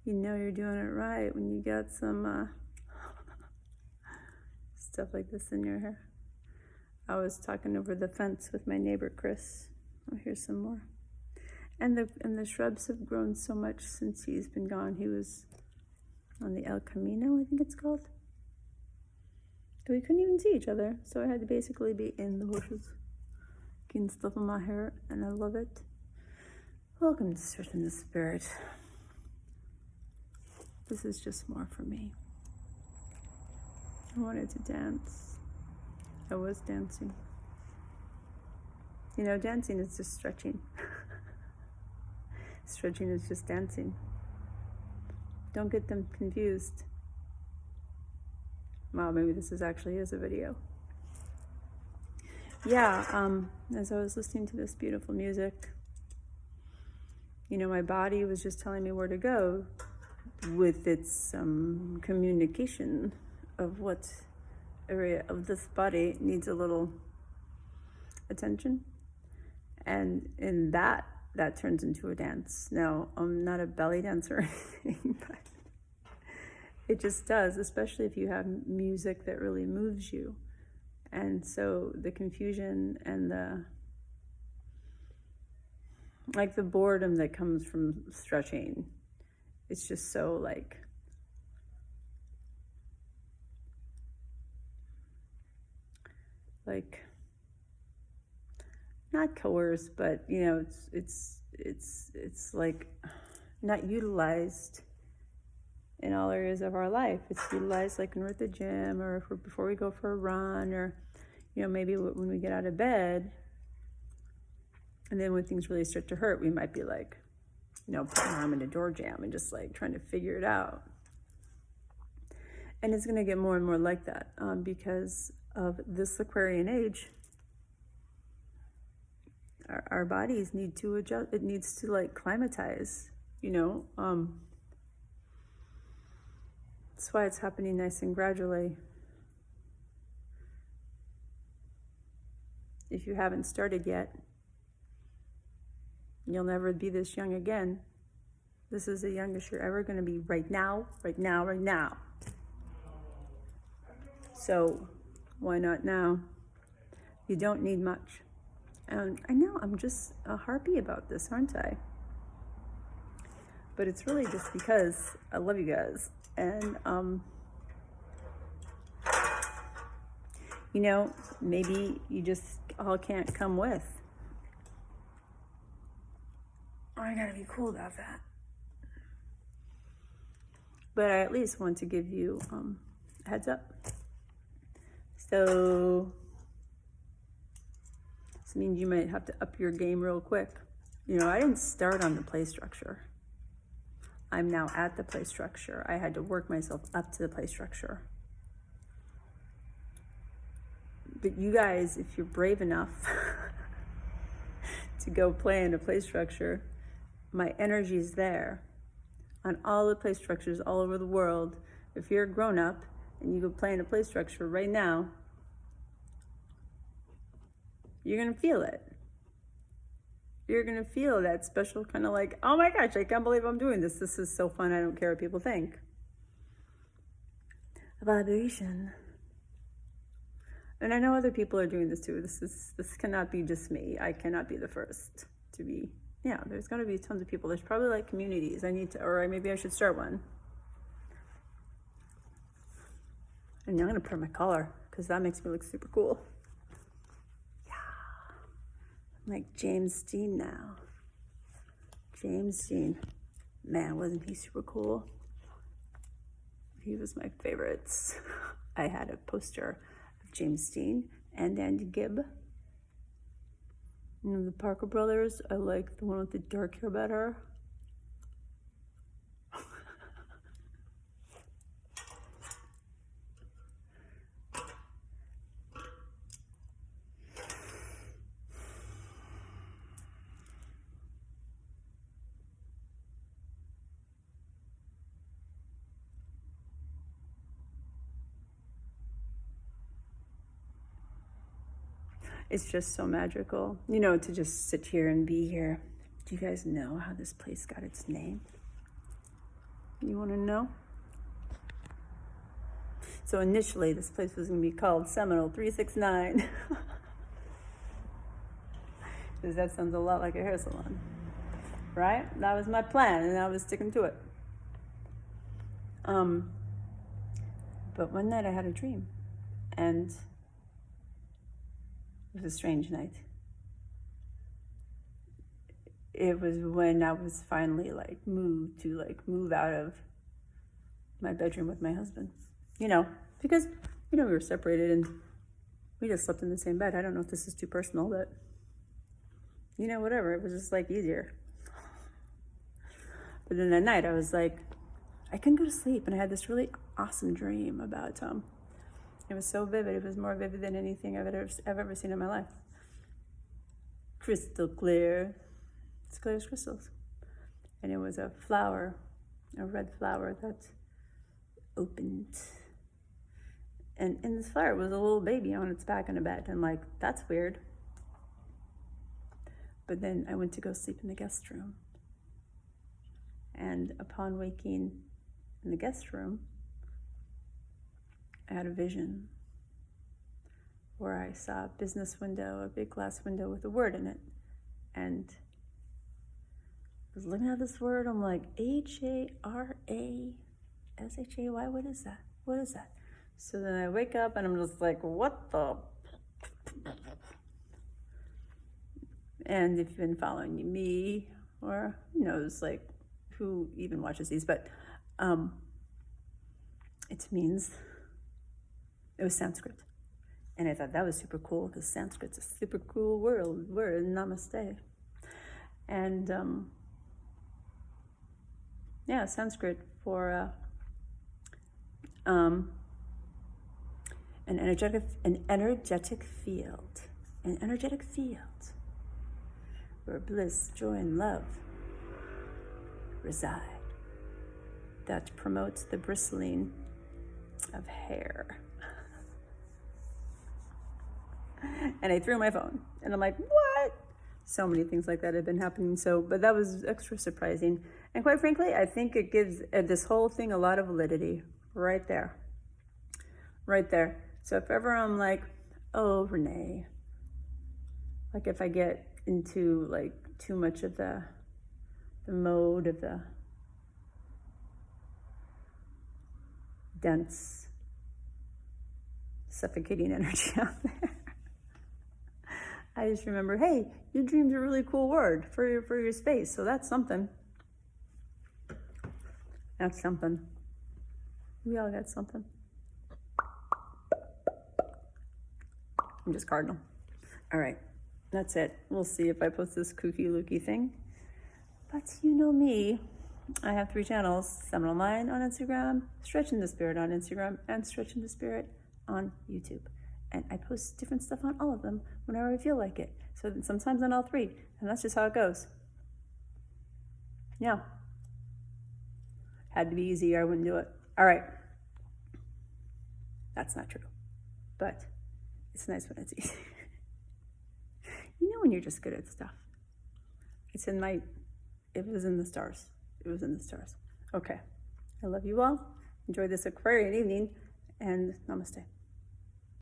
You know you're doing it right when you got some stuff like this in your hair. I was talking over the fence with my neighbor Chris. Oh, here's some more. And the shrubs have grown so much since he's been gone. He was on the El Camino, I think it's called. So we couldn't even see each other, so I had to basically be in the bushes, getting stuff in my hair, and I love it. Welcome to Surf in the Spirit. This is just more for me. I wanted to dance. I was dancing. You know, dancing is just stretching. Stretching is just dancing. Don't get them confused. Wow, maybe this actually is a video. Yeah, as I was listening to this beautiful music, you know, my body was just telling me where to go with its communication of what area of this body needs a little attention. And in that turns into a dance. Now, I'm not a belly dancer or anything, but it just does, especially if you have music that really moves you. And so the confusion and the boredom that comes from stretching, it's just so like not coerced, but you know, it's like not utilized in all areas of our life. It's utilized like when we're at the gym, or before we go for a run, or you know, maybe when we get out of bed. And then when things really start to hurt, we might be like, you know, putting our arm in a door jamb and just like trying to figure it out. And it's going to get more and more like that because of this Aquarian age. Our bodies need to adjust. It needs to like climatize, you know. That's why it's happening nice and gradually. If you haven't started yet, you'll never be this young again. This is the youngest you're ever going to be right now, right now, right now. So why not now? You don't need much. And I know I'm just a harpy about this, aren't I? But it's really just because I love you guys. And, you know, maybe you just all can't come with. I gotta be cool about that. But I at least want to give you a heads up. So this means you might have to up your game real quick. You know, I didn't start on the play structure. I'm now at the play structure. I had to work myself up to the play structure. But you guys, if you're brave enough to go play in a play structure, my energy is there on all the play structures all over the world. If you're a grown-up and you go play in a play structure right now, you're gonna feel it. You're gonna feel that special kind of like, oh my gosh, I can't believe I'm doing this. This is so fun. I don't care what people think. A vibration. And I know other people are doing this too. This cannot be just me. I cannot be the first to be. Yeah, there's got to be tons of people. There's probably like communities. Or maybe I should start one. And I'm gonna put on my collar because that makes me look super cool. Yeah, I'm like James Dean now. James Dean, man, wasn't he super cool? He was my favorites. I had a poster of James Dean and Andy Gibb. You know, the Parker Brothers, I like the one with the dark hair better. It's just so magical, you know, to just sit here and be here. Do you guys know how this place got its name? You want to know? So initially, this place was going to be called Seminole 369. Because that sounds a lot like a hair salon. Right? That was my plan, and I was sticking to it. But one night I had a dream, and it was a strange night. It was when I was finally move out of my bedroom with my husband. Because we were separated and we just slept in the same bed. I don't know if this is too personal, but whatever. It was just easier. But then that night I was like, I couldn't go to sleep, and I had this really awesome dream about Tom. It was so vivid. It was more vivid than anything I've ever seen in my life. Crystal clear. It's clear as crystals. And it was a flower, a red flower that opened. And in this flower was a little baby on its back in a bed. And that's weird. But then I went to go sleep in the guest room. And upon waking in the guest room, I had a vision where I saw a business window, a big glass window with a word in it. And I was looking at this word, I'm like, H-A-R-A-S-H-A-Y, what is that? What is that? So then I wake up and I'm just like, what the? And if you've been following me, or who knows, who even watches these, but it means, it was Sanskrit. And I thought that was super cool because Sanskrit's a super cool word, namaste. And Sanskrit for an energetic field where bliss, joy, and love reside, that promotes the bristling of hair. And I threw my phone, and I'm like, what? So many things like that have been happening. But that was extra surprising. And quite frankly, I think it gives this whole thing a lot of validity right there. Right there. So if ever I'm like, oh, Renee, if I get into too much of the mode of the dense, suffocating energy out there, I just remember, hey, your dream's a really cool word for your space, so that's something. That's something. We all got something. I'm just cardinal. All right, that's it. We'll see if I post this kooky looky thing. But you know me. I have 3 channels: Seminole Mind on Instagram, Stretching the Spirit on Instagram, and Stretching the Spirit on YouTube. And I post different stuff on all of them whenever I feel like it. So sometimes on all 3, and that's just how it goes. Yeah. Had to be easy or I wouldn't do it. All right. That's not true. But it's nice when it's easy. When you're just good at stuff. It was in the stars. It was in the stars. Okay. I love you all. Enjoy this Aquarian evening, and namaste.